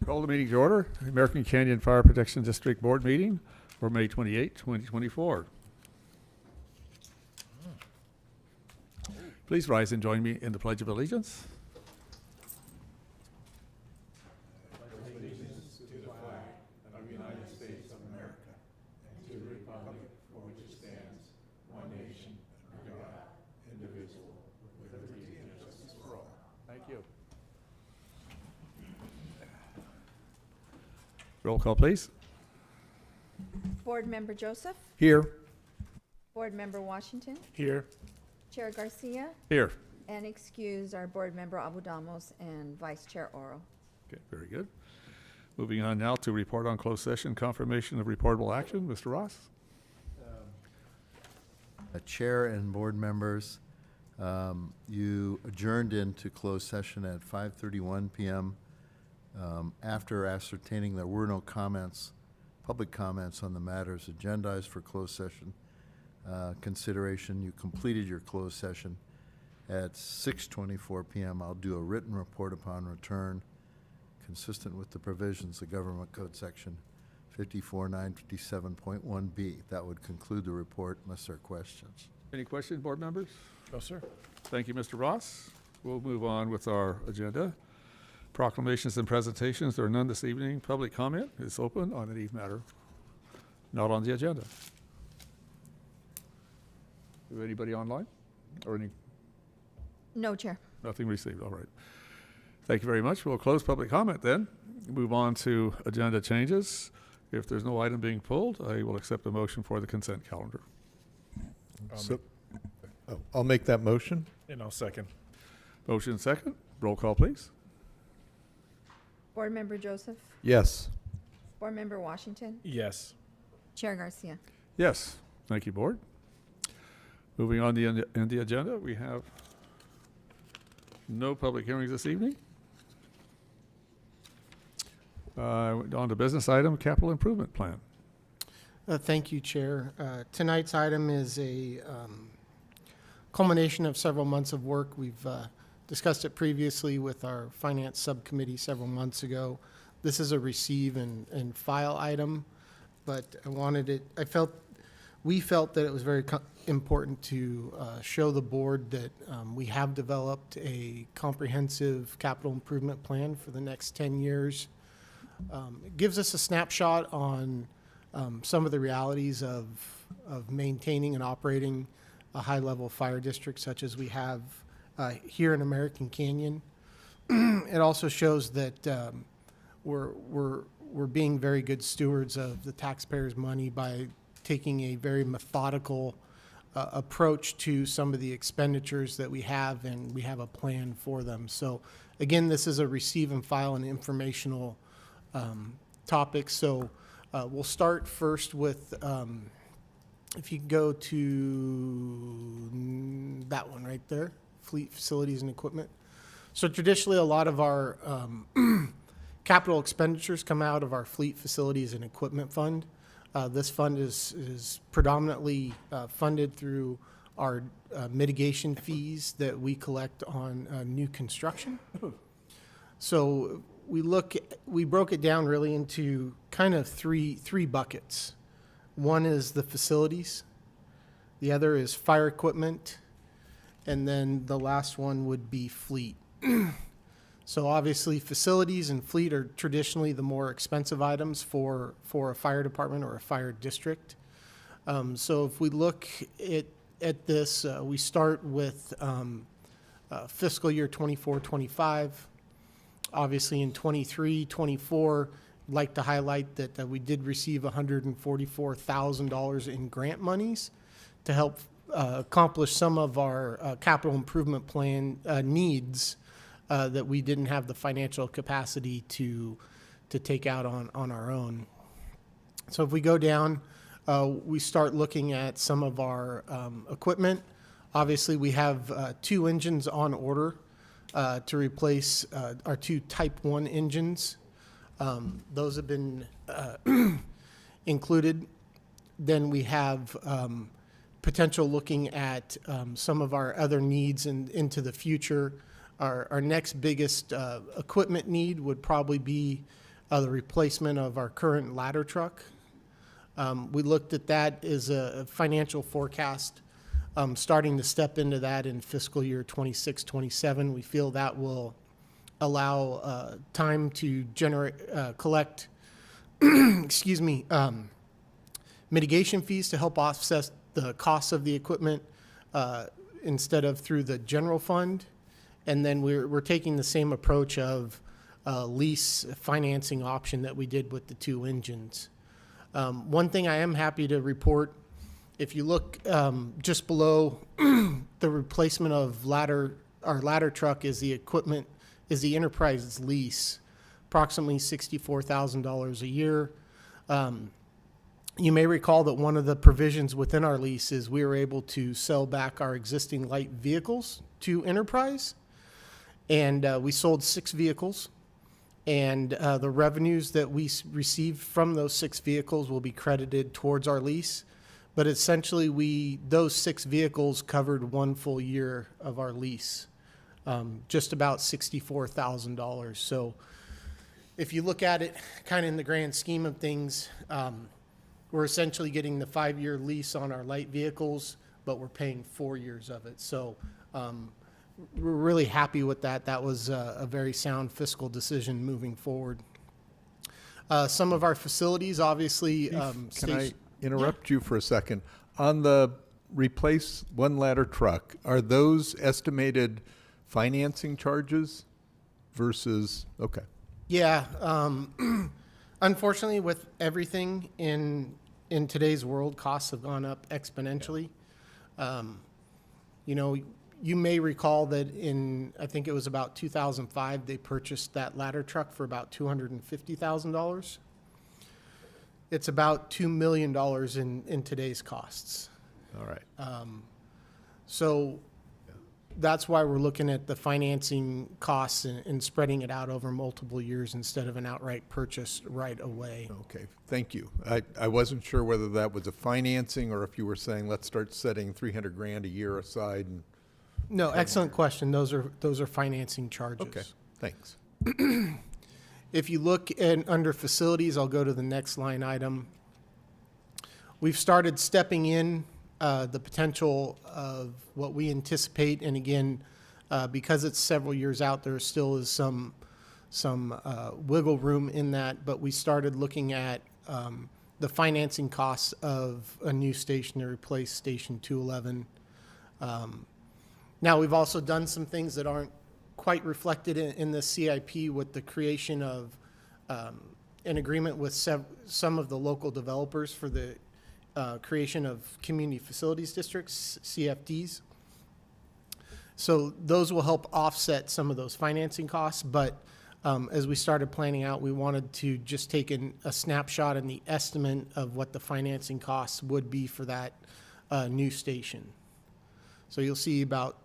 Call the meeting to order. The American Canyon Fire Protection District Board meeting for May 28, 2024. Please rise and join me in the Pledge of Allegiance. Thank you. Roll call, please. Board Member Joseph, Here. Board Member Washington, Here. Chair Garcia, Here. and excuse our Board Member Abu Damos and Vice Chair Oro. Okay, very good. Moving on now to report on closed session, confirmation of reportable action. Mr. Ross? Chair and board members, you adjourned into closed session at 5:31 p.m. After ascertaining there were no comments, public comments on the matters agendized for closed session consideration, you completed your closed session. At 6:24 p.m., I'll do a written report upon return consistent with the provisions of Government Code Section 54957.1B. That would conclude the report unless there are questions. Any questions, board members? No, sir. Thank you, Mr. Ross. We'll move on with our agenda. Proclamations and presentations. There are none this evening. Public comment is open on any matter not on the agenda. Is anybody online? Or any? No, Chair. Nothing received. All right. Thank you very much. We'll close public comment then. Move on to agenda changes. If there's no item being pulled, I will accept a motion for the consent calendar. I'll make that motion. And I'll second. Motion second. Roll call, please. Board Member Joseph, Yes. Board Member Washington, Yes. Chair Garcia. Yes. Thank you, board. Moving on in the agenda, we have no public hearings this evening. On to business item, capital improvement plan. Thank you, Chair. Tonight's item is a culmination of several months of work. We've discussed it previously with our Finance Subcommittee several months ago. This is a receive and file item, but we felt that it was very important to show the board that we have developed a comprehensive capital improvement plan for the next 10 years. It gives us a snapshot on some of the realities of maintaining and operating a high-level fire district such as we have here in American Canyon. It also shows that we're being very good stewards of the taxpayers' money by taking a very methodical approach to some of the expenditures that we have, and we have a plan for them. So again, this is a receive and file and informational topic. So we'll start first with, if you go to that one right there, fleet, facilities, and equipment. So traditionally, a lot of our capital expenditures come out of our fleet, facilities, and equipment fund. This fund is predominantly funded through our mitigation fees that we collect on new construction. So we broke it down really into kind of three buckets. One is the facilities, the other is fire equipment, and then the last one would be fleet. So obviously facilities and fleet are traditionally the more expensive items for a fire department or a fire district. So if we look at this, we start with fiscal year 24-25. Obviously in 23-24, I'd like to highlight that we did receive $144,000 in grant monies to help accomplish some of our capital improvement plan needs that we didn't have the financial capacity to take out on our own. So if we go down, we start looking at some of our equipment. Obviously, we have 2 engines on order to replace our 2 Type 1 engines. Those have been included. Then we have potential looking at some of our other needs into the future. Our next biggest equipment need would probably be the replacement of our current ladder truck. We looked at that as a financial forecast, starting to step into that in fiscal year 26, 27. We feel that will allow time to collect excuse me, mitigation fees to help offset the costs of the equipment instead of through the general fund. And then we're taking the same approach of lease financing option that we did with the 2 engines. One thing I am happy to report, if you look just below the replacement of our ladder truck is the equipment, is the enterprise's lease, approximately $64,000 a year. You may recall that one of the provisions within our lease is we were able to sell back our existing light vehicles to Enterprise. And we sold 6 vehicles. And the revenues that we received from those 6 vehicles will be credited towards our lease. But essentially, those 6 vehicles covered 1 full year of our lease, just about $64,000. So if you look at it kind of in the grand scheme of things, we're essentially getting the 5-year lease on our light vehicles, but we're paying 4 years of it. So we're really happy with that. That was a very sound fiscal decision moving forward. Some of our facilities, obviously. Can I interrupt you for a second? On the replace one ladder truck, are those estimated financing charges versus, okay. Yeah. Unfortunately, with everything in today's world, costs have gone up exponentially. You may recall that I think it was about 2005, they purchased that ladder truck for about $250,000. It's about $2 million in today's costs. All right. So that's why we're looking at the financing costs and spreading it out over multiple years instead of an outright purchase right away. Okay, thank you. I wasn't sure whether that was a financing or if you were saying, let's start setting $300,000 a year aside. And No, excellent question. Those are financing charges. okay, thanks. If you look under facilities, I'll go to the next line item. We've started stepping in the potential of what we anticipate, and again, because it's several years out, there still is some wiggle room in that. But we started looking at the financing costs of a new station to replace Station 211. Now, we've also done some things that aren't quite reflected in the CIP with the creation of an agreement with some of the local developers for the creation of community facilities districts, CFDs. So those will help offset some of those financing costs. But as we started planning out, we wanted to just take a snapshot in the estimate of what the financing costs would be for that new station. So you'll see about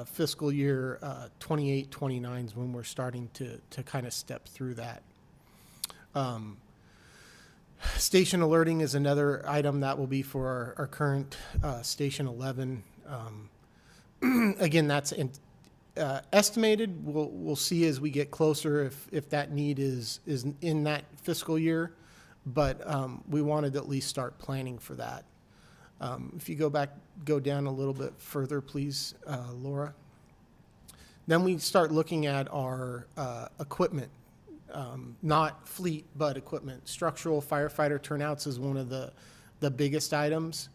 fiscal year 28, 29 is when we're starting to kind of step through that. Station alerting is another item that will be for our current Station 11. Again, that's estimated. We'll see as we get closer if that need is in that fiscal year, but we wanted to at least start planning for that. If you go down a little bit further, please, Laura. Then we start looking at our equipment, not fleet, but equipment. Structural firefighter turnouts is one of the biggest items.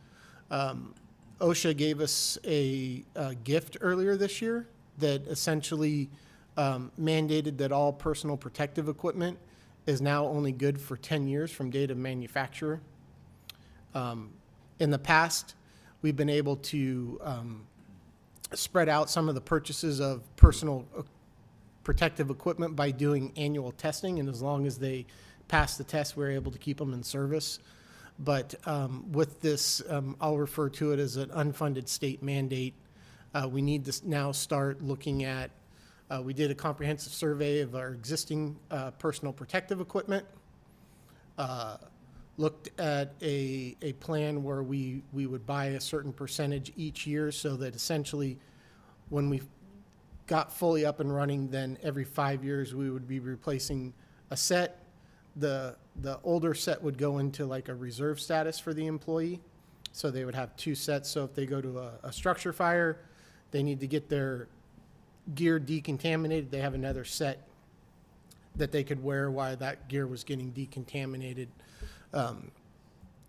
OSHA gave us a gift earlier this year that essentially mandated that all personal protective equipment is now only good for 10 years from date of manufacturer. In the past, we've been able to spread out some of the purchases of personal protective equipment by doing annual testing, and as long as they pass the test, we're able to keep them in service. But with this, I'll refer to it as an unfunded state mandate. We need to now start looking at, we did a comprehensive survey of our existing personal protective equipment, looked at a plan where we would buy a certain percentage each year so that essentially when we got fully up and running, then every 5 years we would be replacing a set. the older set would go into like a reserve status for the employee. So they would have 2 sets. So if they go to a structure fire, they need to get their gear decontaminated. They have another set that they could wear while that gear was getting decontaminated.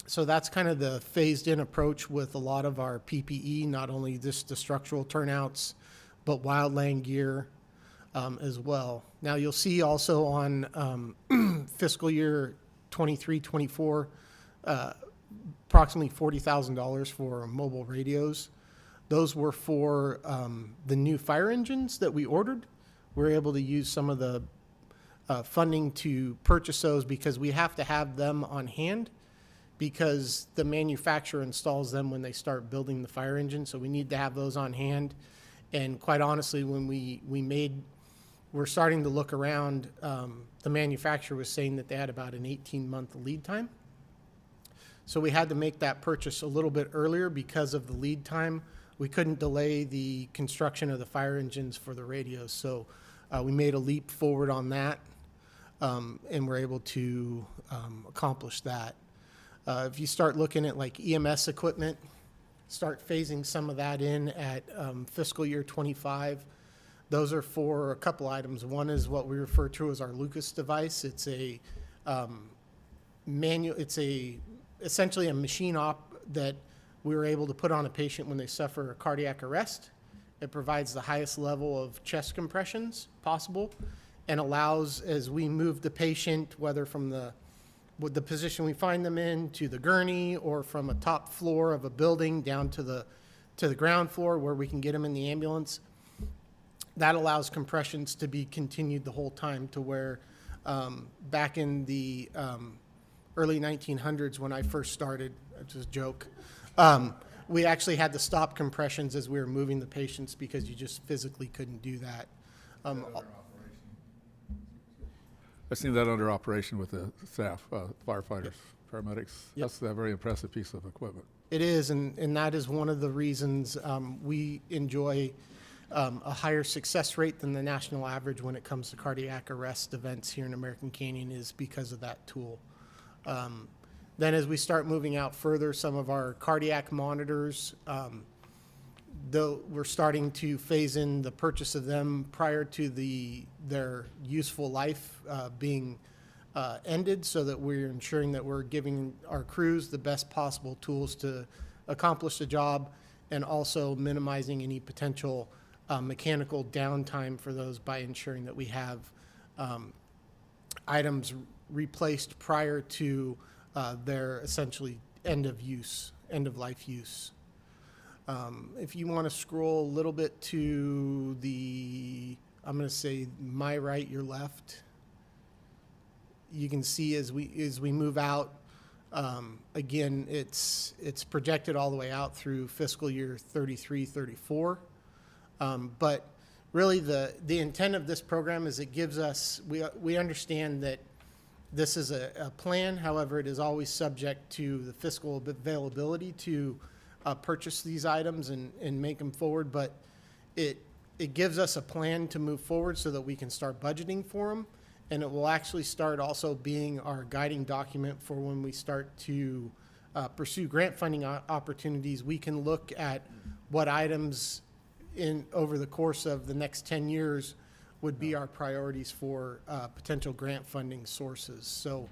So that's kind of the phased in approach with a lot of our PPE, not only just the structural turnouts, but wildland gear as well. Now you'll see also on fiscal year 23-24, approximately $40,000 for mobile radios. Those were for the new fire engines that we ordered. We were able to use some of the funding to purchase those because we have to have them on hand because the manufacturer installs them when they start building the fire engine. So we need to have those on hand. And quite honestly, when we're starting to look around, the manufacturer was saying that they had about an 18-month lead time. So we had to make that purchase a little bit earlier because of the lead time. We couldn't delay the construction of the fire engines for the radios. So we made a leap forward on that, and we're able to accomplish that. If you start looking at like EMS equipment, start phasing some of that in at fiscal year 25. Those are for a couple items. One is what we refer to as our Lucas device. It's a essentially a machine op that we were able to put on a patient when they suffer a cardiac arrest. It provides the highest level of chest compressions possible and allows, as we move the patient, whether from the position we find them in to the gurney or from a top floor of a building down to the ground floor where we can get them in the ambulance, that allows compressions to be continued the whole time to where back in the early 1900s when I first started, it's just a joke, we actually had to stop compressions as we were moving the patients because you just physically couldn't do that. I've seen that under operation with the staff, firefighters, paramedics. Yep. That's a very impressive piece of equipment. It is, and that is one of the reasons we enjoy a higher success rate than the national average when it comes to cardiac arrest events here in American Canyon is because of that tool. Then as we start moving out further, some of our cardiac monitors, though we're starting to phase in the purchase of them prior to their useful life being ended so that we're ensuring that we're giving our crews the best possible tools to accomplish the job and also minimizing any potential mechanical downtime for those by ensuring that we have items replaced prior to their essentially end of life use. If you want to scroll a little bit to I'm going to say my right, your left, you can see as we move out, again, it's projected all the way out through fiscal year 33-34. But really the intent of this program is it gives us, we understand that this is a plan. However, it is always subject to the fiscal availability to purchase these items and make them forward. But it gives us a plan to move forward so that we can start budgeting for them. And it will actually start also being our guiding document for when we start to pursue grant funding opportunities. We can look at what items over the course of the next 10 years would be our priorities for potential grant funding sources. So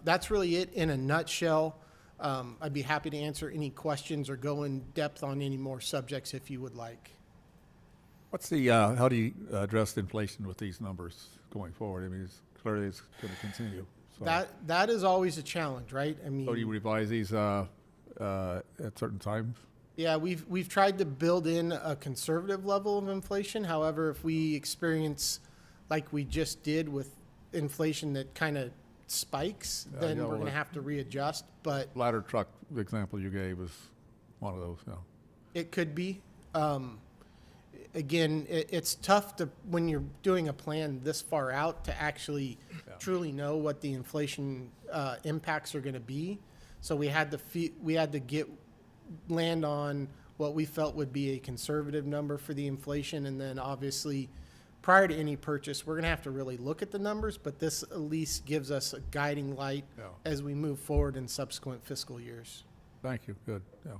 that's really it in a nutshell. I'd be happy to answer any questions or go in depth on any more subjects if you would like. How do you address inflation with these numbers going forward? I mean, clearly it's going to continue. So. That is always a challenge, right? I mean, So do you revise these at certain times? Yeah, we've tried to build in a conservative level of inflation. However, if we experience like we just did with inflation that kind of spikes, then we're going to have to readjust. But Ladder truck example you gave was one of those. Yeah. it could be. Again, it's tough when you're doing a plan this far out to actually truly know what the inflation impacts are going to be. So we had to land on what we felt would be a conservative number for the inflation, and then obviously prior to any purchase, we're going to have to really look at the numbers, but this at least gives us a guiding light Yeah. as we move forward in subsequent fiscal years. Thank you, good, yeah.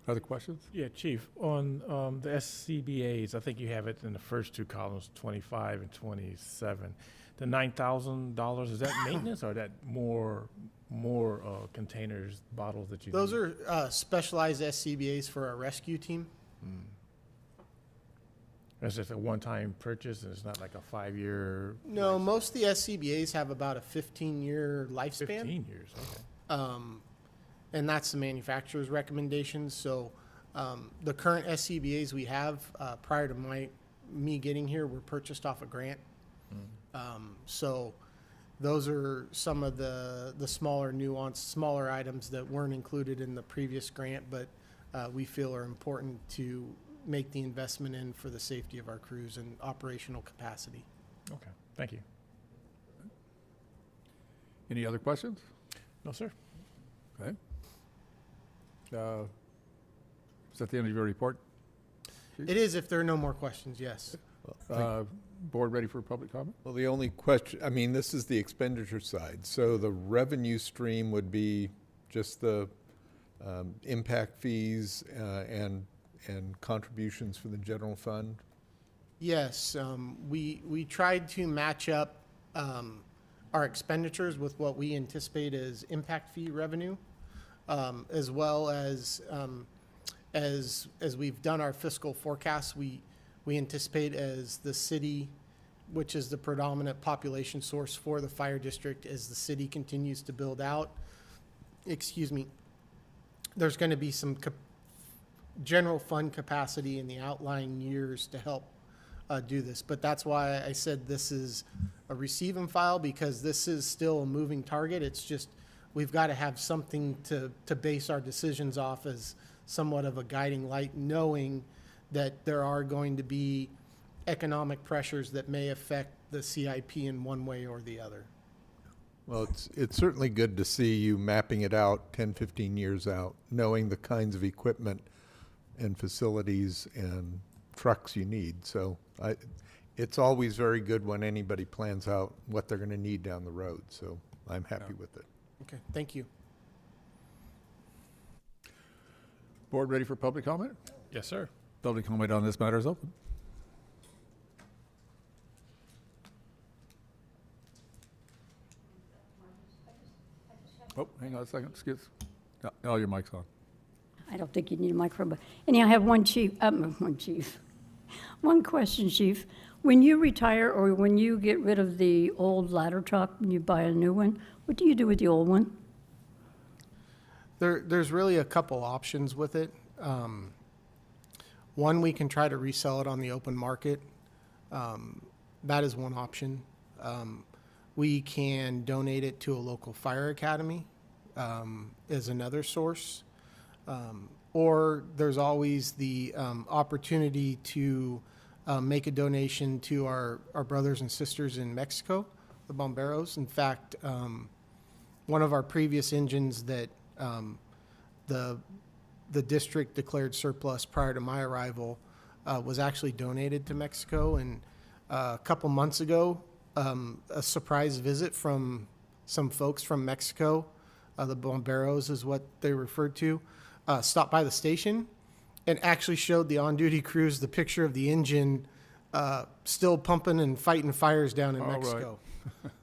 Other questions? Yeah, Chief, on the SCBA's, I think you have it in the first two columns, 25 and 27. The $9,000, is that maintenance or that more containers, bottles that you Those need? are specialized SCBA's for our rescue team. That's just a one-time purchase, and it's not like a 5-year? No, most of the SCBA's have about a 15-year lifespan. 15 years, okay. And that's the manufacturer's recommendations. So the current SCBA's we have prior to me getting here were purchased off a grant. So those are some of the smaller nuanced, smaller items that weren't included in the previous grant, but we feel are important to make the investment in for the safety of our crews and operational capacity. Okay, thank you. Any other questions? No, sir. Okay. Is that the end of your report? It is if there are no more questions, yes. Board ready for public comment? Well, the only question, I mean, this is the expenditure side. So the revenue stream would be just the impact fees and contributions from the general fund? Yes, we tried to match up our expenditures with what we anticipate as impact fee revenue, as well as we've done our fiscal forecasts, we anticipate as the city, which is the predominant population source for the fire district, as the city continues to build out, there's going to be some general fund capacity in the outlying years to help do this. But that's why I said this is a receive and file, because this is still a moving target. It's just, we've got to have something to base our decisions off as somewhat of a guiding light, knowing that there are going to be economic pressures that may affect the CIP in one way or the other. Well, it's certainly good to see you mapping it out 10, 15 years out, knowing the kinds of equipment and facilities and trucks you need. So it's always very good when anybody plans out what they're going to need down the road. So I'm happy with it. Okay, thank you. Board ready for public comment? Yes, sir. Public comment on this matter is open. Oh, hang on a second, excuse. Oh, your mic's on. I don't think you need a microphone, but anyhow, I have one question, Chief. When you retire or when you get rid of the old ladder truck and you buy a new one, what do you do with the old one? There's really a couple options with it. One, we can try to resell it on the open market. That is one option. We can donate it to a local fire academy as another source. Or there's always the opportunity to make a donation to our brothers and sisters in Mexico, the Bomberos. In fact, one of our previous engines that the district declared surplus prior to my arrival was actually donated to Mexico. And a couple months ago, a surprise visit from some folks from Mexico, the Bomberos is what they referred to, stopped by the station and actually showed the on-duty crews the picture of the engine still pumping and fighting fires down in All right. Mexico.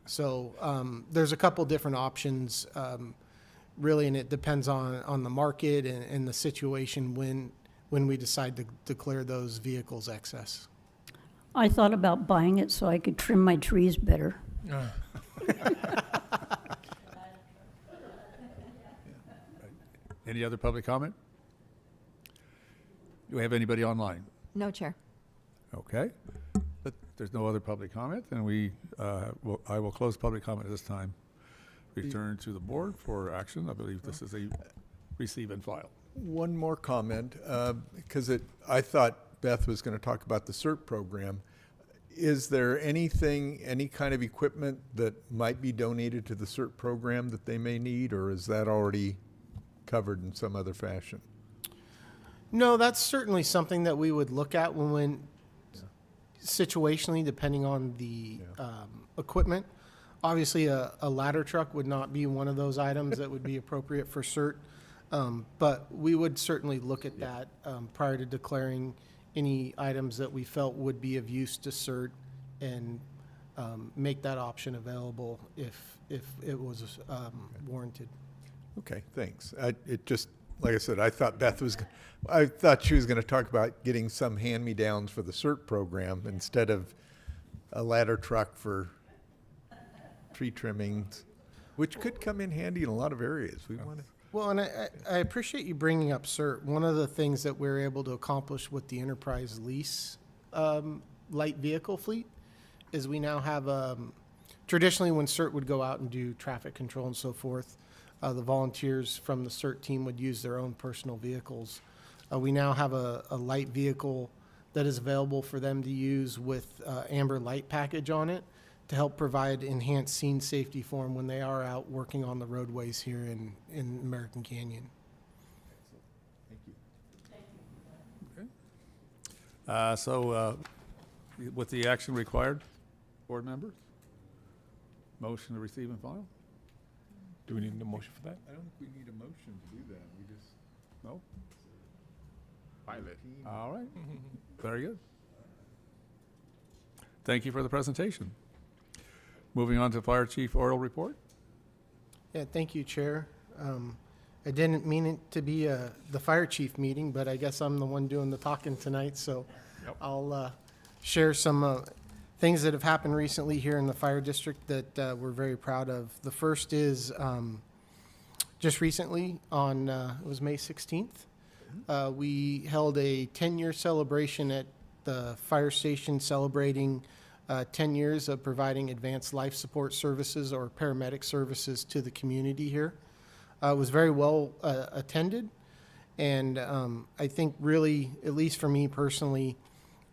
So there's a couple different options, really, and it depends on the market and the situation when we decide to declare those vehicles excess. I thought about buying it so I could trim my trees better. Any other public comment? Do we have anybody online? No, Chair. Okay. But there's no other public comment, then I will close public comment at this time. Return to the board for action. I believe this is a receive and file. One more comment, because I thought Beth was going to talk about the CERT program. Is there anything, any kind of equipment that might be donated to the CERT program that they may need, or is that already covered in some other fashion? No, that's certainly something that we would look at when situationally, depending on the equipment. Obviously, a ladder truck would not be one of those items that would be appropriate for CERT. But we would certainly look at that prior to declaring any items that we felt would be of use to CERT and make that option available if it was warranted. Okay, thanks. It just, like I said, I thought she was going to talk about getting some hand-me-downs for the CERT program instead of a ladder truck for tree trimmings, which could come in handy in a lot of areas. We want to. Well, and I appreciate you bringing up CERT. One of the things that we're able to accomplish with the enterprise lease light vehicle fleet is we now have, traditionally when CERT would go out and do traffic control and so forth, the volunteers from the CERT team would use their own personal vehicles. We now have a light vehicle that is available for them to use with Amber Light package on it to help provide enhanced scene safety for them when they are out working on the roadways here in American Canyon. With the action required, board members? Motion to receive and file? Do we need a motion for that? I don't think we need a motion to do that. We just. No? Pilot. All right. Very good. Thank you for the presentation. Moving on to Fire Chief oral report. Yeah, thank you, Chair. I didn't mean it to be the fire chief meeting, but I guess I'm the one doing the talking tonight, so Yep. I'll share some things that have happened recently here in the fire district that we're very proud of. The first is just recently on, it was May 16th, we held a 10-year celebration at the fire station celebrating 10 years of providing advanced life support services or paramedic services to the community here. It was very well attended, and I think really, at least for me personally,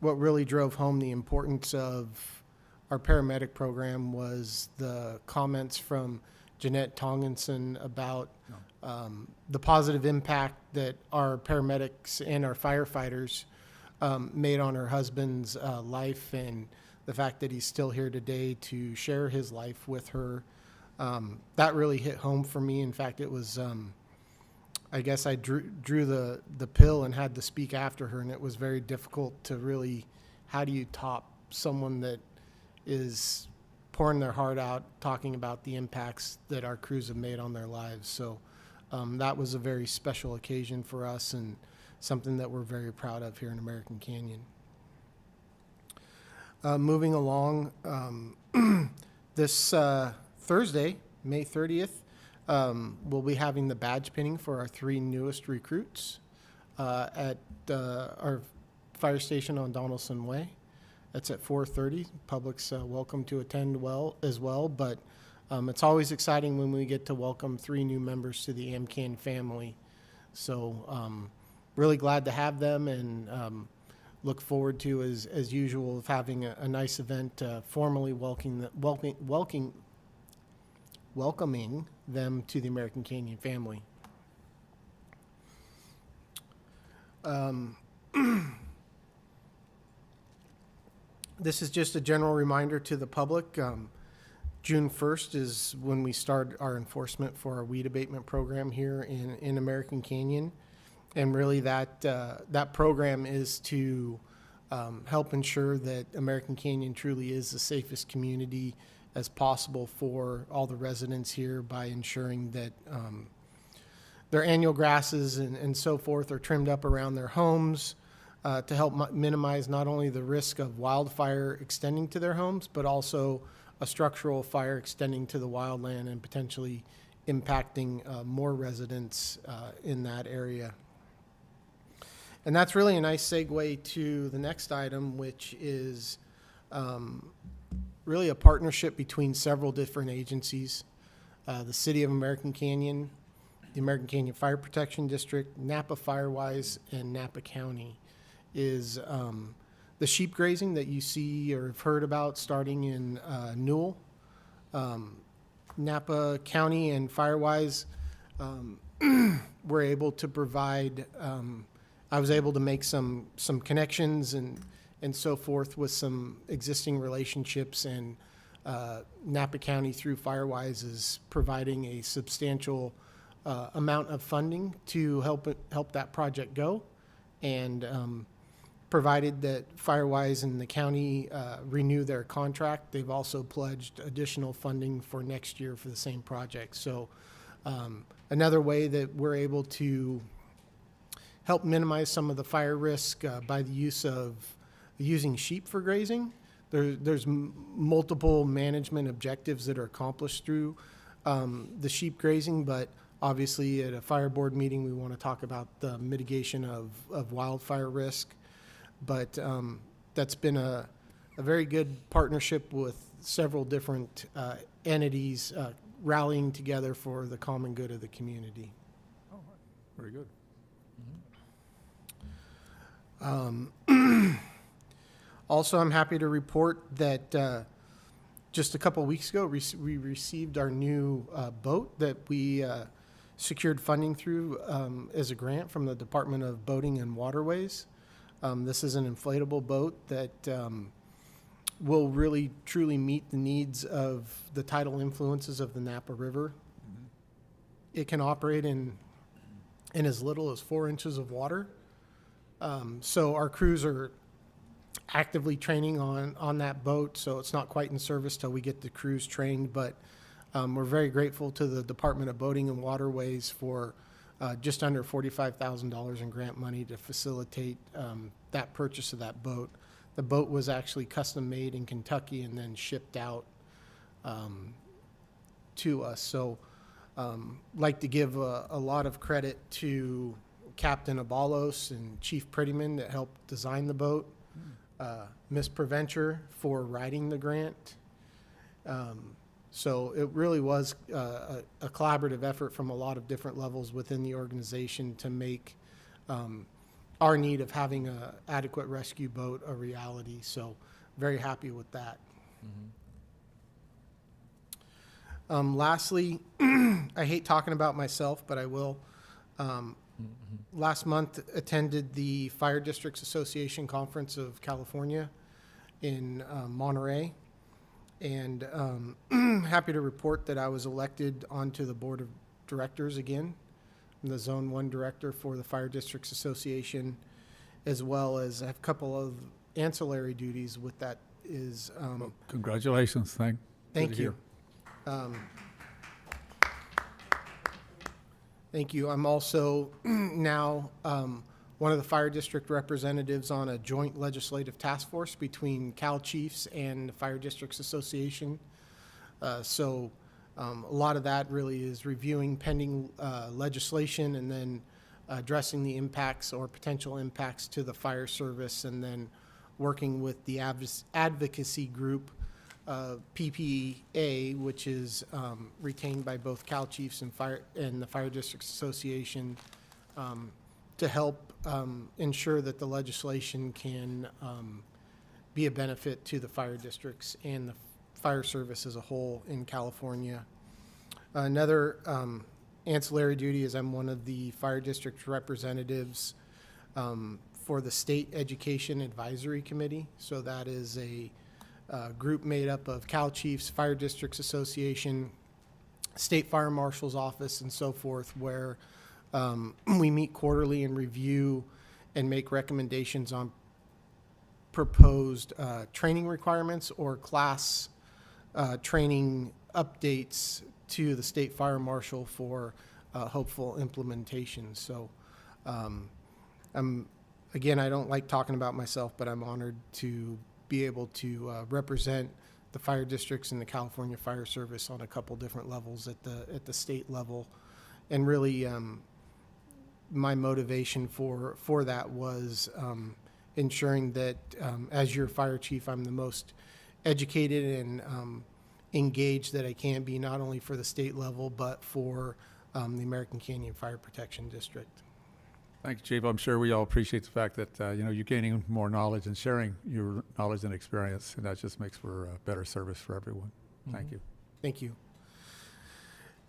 what really drove home the importance of our paramedic program was the comments from Jeanette Tonginson about the positive impact that our paramedics and our firefighters made on her husband's life, and the fact that he's still here today to share his life with her. That really hit home for me. In fact, it was, I guess I drew the pill and had to speak after her, and it was very difficult to really, how do you top someone that is pouring their heart out, talking about the impacts that our crews have made on their lives. So that was a very special occasion for us and something that we're very proud of here in American Canyon. Moving along, this Thursday, May 30th, we'll be having the badge pinning for our 3 newest recruits at our fire station on Donaldson Way. That's at 4:30. Public's welcome to attend as well, but it's always exciting when we get to welcome 3 new members to the AMCAN family. So really glad to have them, and look forward to, as usual, of having a nice event, formally welcoming them to the American Canyon family. This is just a general reminder to the public. June 1st is when we start our enforcement for our weed abatement program here in American Canyon. And really that program is to help ensure that American Canyon truly is the safest community as possible for all the residents here by ensuring that their annual grasses and so forth are trimmed up around their homes to help minimize not only the risk of wildfire extending to their homes, but also a structural fire extending to the wildland and potentially impacting more residents in that area. And that's really a nice segue to the next item, which is really a partnership between several different agencies. The City of American Canyon, the American Canyon Fire Protection District, Napa Firewise, and Napa County is the sheep grazing that you see or have heard about starting in Newell. Napa County and Firewise were able to provide, I was able to make some connections and and so forth with some existing relationships, and Napa County through Firewise is providing a substantial amount of funding to help that project go. And provided that Firewise and the county renew their contract, they've also pledged additional funding for next year for the same project. So another way that we're able to help minimize some of the fire risk by the use of using sheep for grazing. There's multiple management objectives that are accomplished through the sheep grazing, but obviously at a fire board meeting, we want to talk about the mitigation of wildfire risk. But that's been a very good partnership with several different entities rallying together for the common good of the community. Very good. Also, I'm happy to report that just a couple weeks ago, we received our new boat that we secured funding through as a grant from the Department of Boating and Waterways. This is an inflatable boat that will really truly meet the needs of the tidal influences of the Napa River. It can operate in as little as 4 inches of water. So our crews are actively training on that boat, so it's not quite in service till we get the crews trained, but we're very grateful to the Department of Boating and Waterways for just under $45,000 in grant money to facilitate that purchase of that boat. The boat was actually custom made in Kentucky and then shipped out to us. So like to give a lot of credit to Captain Abalos and Chief Prettyman that helped design the boat, Miss Preventure for writing the grant. So it really was a collaborative effort from a lot of different levels within the organization to make our need of having an adequate rescue boat a reality. So very happy with that. Lastly, I hate talking about myself, but I will. Last month attended the Fire Districts Association Conference of California in Monterey. And happy to report that I was elected onto the board of directors again. I'm the Zone 1 director for the Fire Districts Association, as well as I have a couple of ancillary duties with that is. Well, congratulations. Thank Thank you. Thank you. I'm also now one of the fire district representatives on a joint legislative task force between Cal Chiefs and the Fire Districts Association. So a lot of that really is reviewing pending legislation and then addressing the impacts or potential impacts to the fire service, and then working with the advocacy group, PPA, which is retained by both Cal Chiefs and the Fire Districts Association, to help ensure that the legislation can be a benefit to the fire districts and the fire service as a whole in California. Another ancillary duty is I'm one of the fire district representatives for the State Education Advisory Committee. So that is a group made up of Cal Chiefs, Fire Districts Association, State Fire Marshal's Office, and so forth, where we meet quarterly and review and make recommendations on proposed training requirements or class training updates to the State Fire Marshal for hopeful implementation. So again, I don't like talking about myself, but I'm honored to be able to represent the fire districts and the California Fire Service on a couple different levels at the state level. And really, my motivation for that was ensuring that as your fire chief, I'm the most educated and engaged that I can be, not only for the state level, but for the American Canyon Fire Protection District. Thank you, Chief. I'm sure we all appreciate the fact that, you're gaining more knowledge and sharing your knowledge and experience, and that just makes for a better service for everyone. Thank you. Thank you.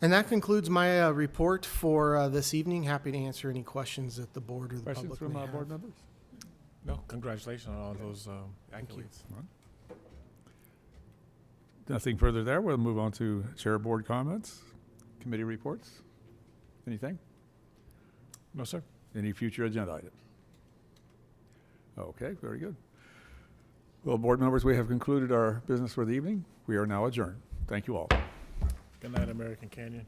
And that concludes my report for this evening. Happy to answer any questions that the board or the Questions public from may board have. members? No, congratulations on all those accolades. Nothing further there. We'll move on to chair board comments, committee reports. Anything? No, sir. Any future agenda items? Okay, very good. Well, board members, we have concluded our business for the evening. We are now adjourned. Thank you all. Good night, American Canyon.